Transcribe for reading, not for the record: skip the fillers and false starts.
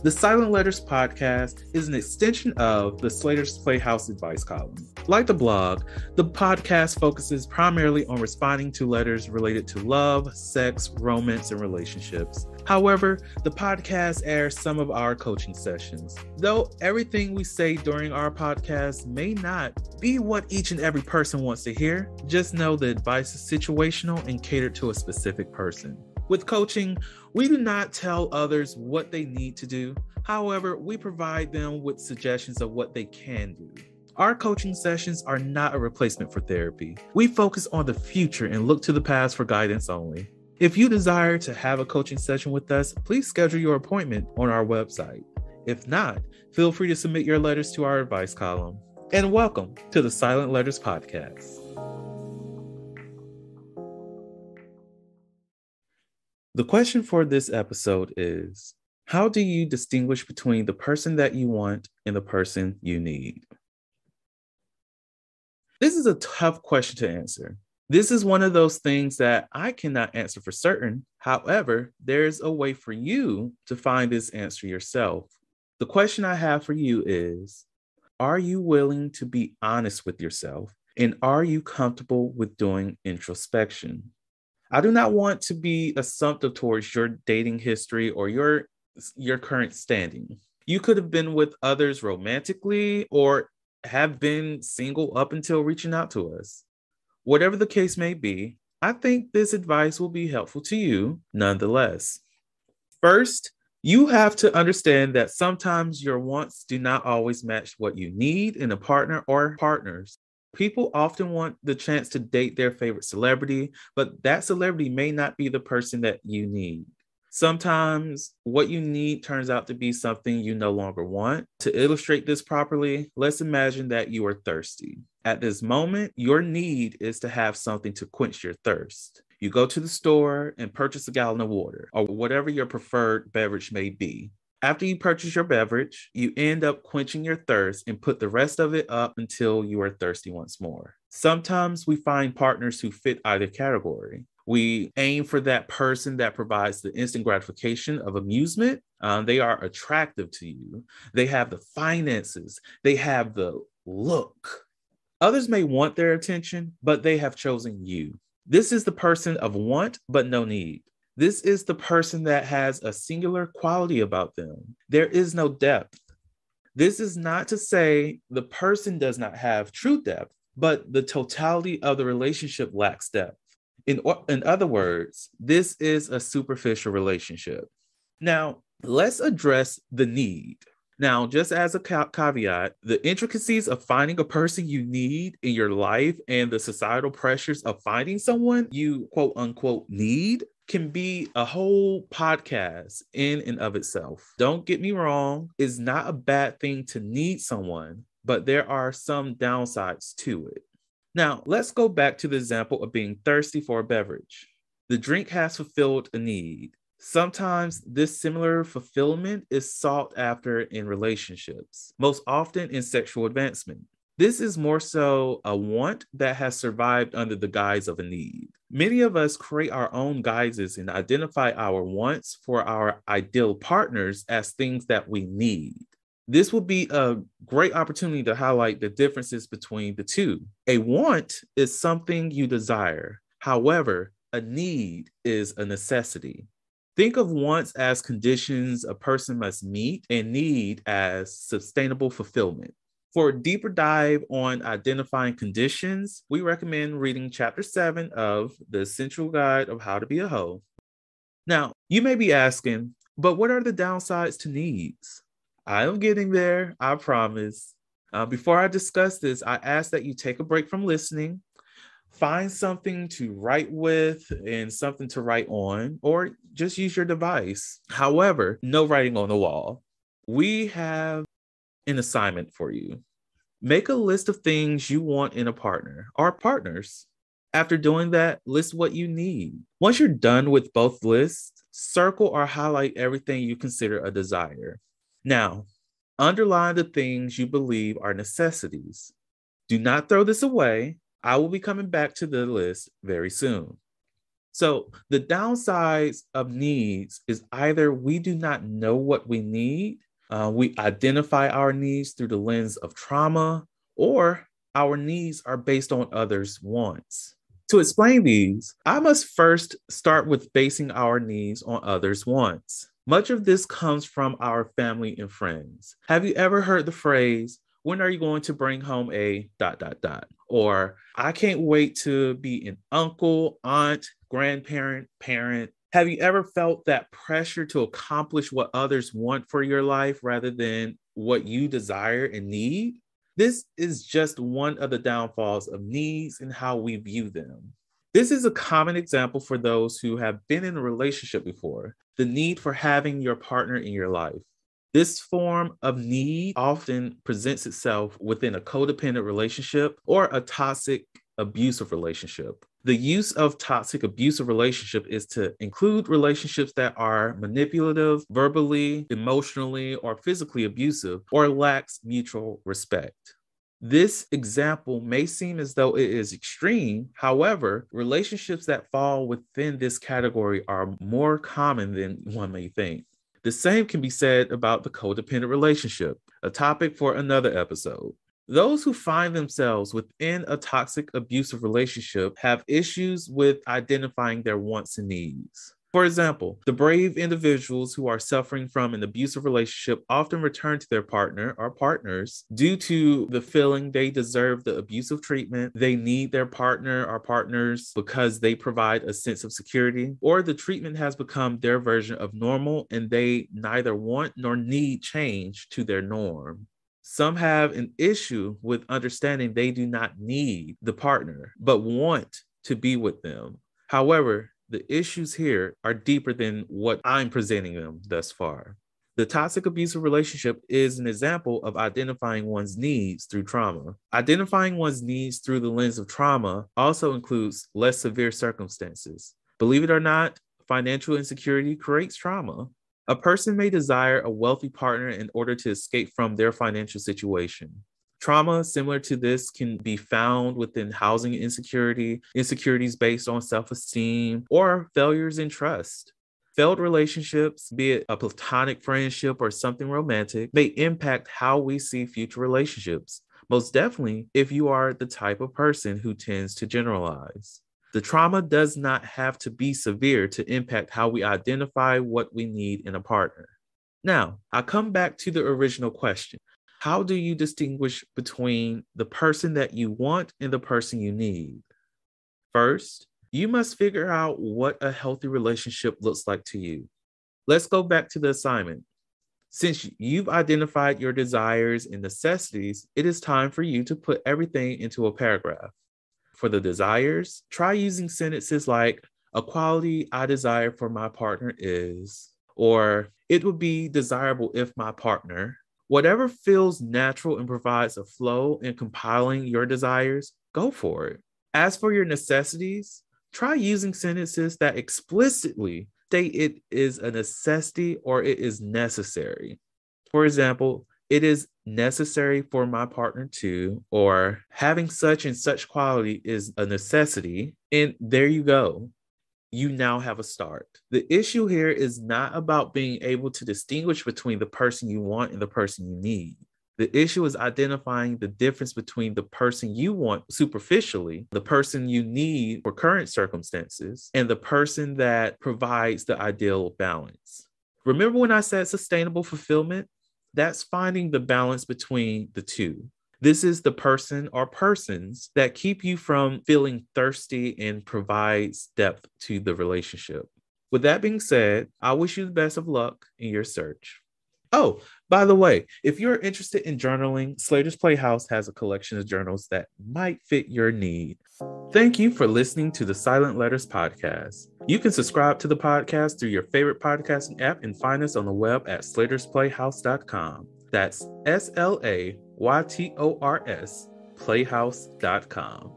The Silent Letters podcast is an extension of the Slater's Playhouse advice column. Like the blog, the podcast focuses primarily on responding to letters related to love, sex, romance, and relationships. However, the podcast airs some of our coaching sessions. Though everything we say during our podcast may not be what each and every person wants to hear, just know the advice is situational and catered to a specific person. With coaching, we do not tell others what they need to do. However, we provide them with suggestions of what they can do. Our coaching sessions are not a replacement for therapy. We focus on the future and look to the past for guidance only. If you desire to have a coaching session with us, please schedule your appointment on our website. If not, feel free to submit your letters to our advice column. And welcome to the Silent Letters podcast. The question for this episode is, how do you distinguish between the person that you want and the person you need? This is a tough question to answer. This is one of those things that I cannot answer for certain. However, there's a way for you to find this answer yourself. The question I have for you is, are you willing to be honest with yourself? And are you comfortable with doing introspection? I do not want to be assumptive towards your dating history or your current standing. You could have been with others romantically or have been single up until reaching out to us. Whatever the case may be, I think this advice will be helpful to you nonetheless. First, you have to understand that sometimes your wants do not always match what you need in a partner or partners. People often want the chance to date their favorite celebrity, but that celebrity may not be the person that you need. Sometimes what you need turns out to be something you no longer want. To illustrate this properly, let's imagine that you are thirsty. At this moment, your need is to have something to quench your thirst. You go to the store and purchase a gallon of water or whatever your preferred beverage may be. After you purchase your beverage, you end up quenching your thirst and put the rest of it up until you are thirsty once more. Sometimes we find partners who fit either category. We aim for that person that provides the instant gratification of amusement. They are attractive to you. They have the finances. They have the look. Others may want their attention, but they have chosen you. This is the person of want, but no need. This is the person that has a singular quality about them. There is no depth. This is not to say the person does not have true depth, but the totality of the relationship lacks depth. In other words, this is a superficial relationship. Now, let's address the need. Now, just as a caveat, the intricacies of finding a person you need in your life and the societal pressures of finding someone you quote unquote need can be a whole podcast in and of itself. Don't get me wrong, it's not a bad thing to need someone, but there are some downsides to it. Now, let's go back to the example of being thirsty for a beverage. The drink has fulfilled a need. Sometimes this similar fulfillment is sought after in relationships, most often in sexual advancement. This is more so a want that has survived under the guise of a need. Many of us create our own guises and identify our wants for our ideal partners as things that we need. This will be a great opportunity to highlight the differences between the two. A want is something you desire. However, a need is a necessity. Think of wants as conditions a person must meet and need as sustainable fulfillment. For a deeper dive on identifying conditions, we recommend reading Chapter 7 of The Essential Guide of How to Be a Hoe. Now, you may be asking, but what are the downsides to needs? I am getting there, I promise. Before I discuss this, I ask that you take a break from listening, find something to write with and something to write on, or just use your device. However, no writing on the wall. We have an assignment for you. Make a list of things you want in a partner or partners. After doing that, list what you need. Once you're done with both lists, circle or highlight everything you consider a desire. Now, underline the things you believe are necessities. Do not throw this away. I will be coming back to the list very soon. So the downsides of needs is either we do not know what we need, we identify our needs through the lens of trauma, or our needs are based on others' wants. To explain these, I must first start with basing our needs on others' wants. Much of this comes from our family and friends. Have you ever heard the phrase, when are you going to bring home a ... Or I can't wait to be an uncle, aunt, grandparent, parent. Have you ever felt that pressure to accomplish what others want for your life rather than what you desire and need? This is just one of the downfalls of needs and how we view them. This is a common example for those who have been in a relationship before, the need for having your partner in your life. This form of need often presents itself within a codependent relationship or a toxic abusive relationship. The use of toxic abusive relationship is to include relationships that are manipulative, verbally, emotionally, or physically abusive, or lacks mutual respect. This example may seem as though it is extreme. However, relationships that fall within this category are more common than one may think. The same can be said about the codependent relationship, a topic for another episode. Those who find themselves within a toxic abusive relationship have issues with identifying their wants and needs. For example, the brave individuals who are suffering from an abusive relationship often return to their partner or partners due to the feeling they deserve the abusive treatment, they need their partner or partners because they provide a sense of security, or the treatment has become their version of normal and they neither want nor need change to their norm. Some have an issue with understanding they do not need the partner, but want to be with them. However, the issues here are deeper than what I'm presenting them thus far. The toxic abusive relationship is an example of identifying one's needs through trauma. Identifying one's needs through the lens of trauma also includes less severe circumstances. Believe it or not, financial insecurity creates trauma. A person may desire a wealthy partner in order to escape from their financial situation. Trauma similar to this can be found within housing insecurity, insecurities based on self-esteem, or failures in trust. Failed relationships, be it a platonic friendship or something romantic, may impact how we see future relationships. Most definitely if you are the type of person who tends to generalize. The trauma does not have to be severe to impact how we identify what we need in a partner. Now, I come back to the original question. How do you distinguish between the person that you want and the person you need? First, you must figure out what a healthy relationship looks like to you. Let's go back to the assignment. Since you've identified your desires and necessities, it is time for you to put everything into a paragraph. For the desires, try using sentences like, a quality I desire for my partner is, or it would be desirable if my partner. Whatever feels natural and provides a flow in compiling your desires, go for it. As for your necessities, try using sentences that explicitly state it is a necessity or it is necessary. For example, it is necessary for my partner to, or having such and such quality is a necessity. And there you go. You now have a start. The issue here is not about being able to distinguish between the person you want and the person you need. The issue is identifying the difference between the person you want superficially, the person you need for current circumstances, and the person that provides the ideal balance. Remember when I said sustainable fulfillment? That's finding the balance between the two. This is the person or persons that keep you from feeling thirsty and provides depth to the relationship. With that being said, I wish you the best of luck in your search. Oh, by the way, if you're interested in journaling, Slater's Playhouse has a collection of journals that might fit your need. Thank you for listening to the Silent Letters podcast. You can subscribe to the podcast through your favorite podcasting app and find us on the web at slatersplayhouse.com. That's SLAYTORS playhouse.com.